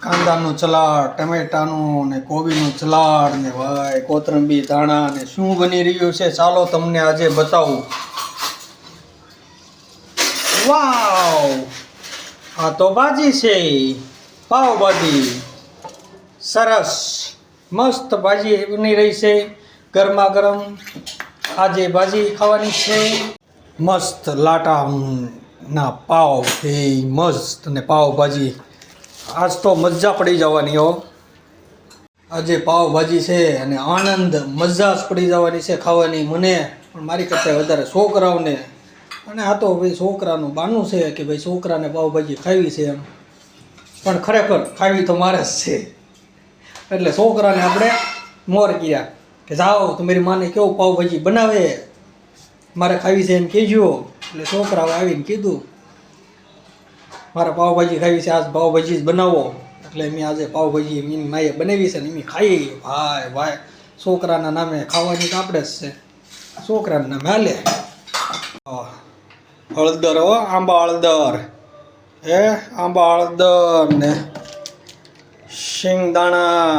કાંદાનું salad, ટમેટાનું ને કોબીનું salad ને ભાઈ કોથમીર ધાણા ને શું બની રહ્યું છે ચાલો તમને આજે બતાવું. વાવ, આ તો ભાજી છે, પાવભાજી. સરસ મસ્ત ભાજી બની રહી છે, ગરમા ગરમ. આજે ભાજી ખાવાની છે. મસ્ત લાટા ના પાવ એ મસ્ત ને પાવભાજી. આજ તો મજા પડી જવાની હો. આજે પાવભાજી છે અને આનંદ મજા જ પડી જવાની છે ખાવાની. મને પણ મારી કરતાં વધારે છોકરાઓને. અને આ તો ભાઈ છોકરાનું બાનું છે કે ભાઈ છોકરાને પાવભાજી ખાવી છે એમ, પણ ખરેખર ખાવી તો મારે જ છે. એટલે છોકરાને આપણે મોર કર્યા કે જાઓ તમારી માને કેવું પાવભાજી બનાવે, મારે ખાવી છે એમ કહેજો. એટલે છોકરાઓ આવીને કીધું મારે પાવભાજી ખાવી છે, આજ પાવભાજી જ બનાવો. એટલે મેં આજે પાવભાજી એની માએ બનાવી છે ને એમ ખાઈ. ભાઈ ભાઈ છોકરાના નામે ખાવાની તો આપણે જ છે, છોકરાના નામે હાલે. હળદર હો, આંબા હળદર આંબા હળદર ને શિંગદાણા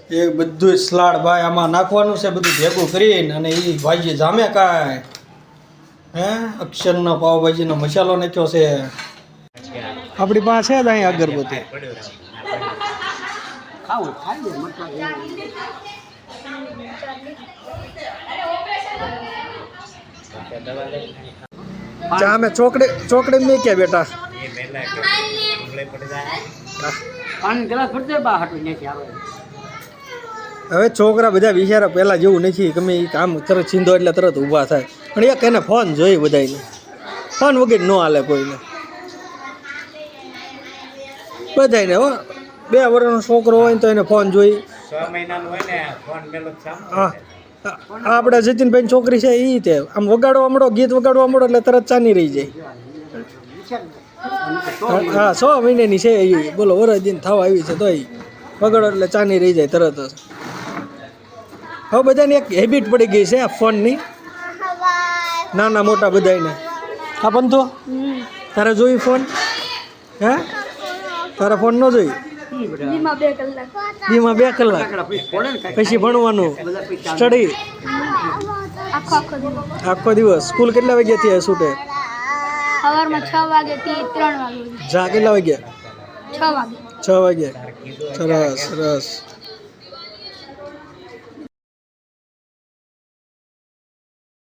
એ બધું સલાડ ભાઈ આમાં નાખવાનું છે, બધું ભેગું કરીને. અને એ ભાજી જામે કાંઈ અક્ષરનો પાવભાજીનો મસાલો નાખ્યો છે. આપણી પાસે જ અહીં અગરબત્તી ચા મેં ચોકડે મેં ક્યાં બેટા હવે છોકરા બધા બિચારા પહેલાં જેવું નથી. ગમે એ કામ તરત છીંદો એટલે તરત ઊભા થાય. પણ એક એને ફોન જોઈએ બધાને, ફોન વગર ન હાલે કોઈને. બધાને હો, 2 વર્ષનો છોકરો હોય ને તો એને ફોન જોઈ. 6 મહિનાનું હોય ને ફોન મેલો. હા, આપણે જતીનભાઈ છોકરી છે એ તે આમ વગાડવા મળો, ગીત વગાડવા મળો એટલે તરત ચાની રહી જાય. હા 6 મહિનાની છે એ. બોલો વરસ દિન થવા આવી છે તો વગાડો એટલે ચાની રહી જાય તરત જ. હવે બધાને એક હેબિટ પડી ગઈ છે આ ફોનની, નાના મોટા બધાને. હા પણ તો તારે જોઈ ફોન? હે તારા ફોન ન જોઈ? દીમાં 2 કલાક પછી ભણવાનું સ્ટડી આખો દિવસ. સ્કૂલ કેટલા વાગ્યાથી છૂટે? સવારમાં 6 વાગ્યાથી 3 વાગે. જા કેટલા વાગ્યા? 6 વાગે. 6 વાગે. સરસ સરસ.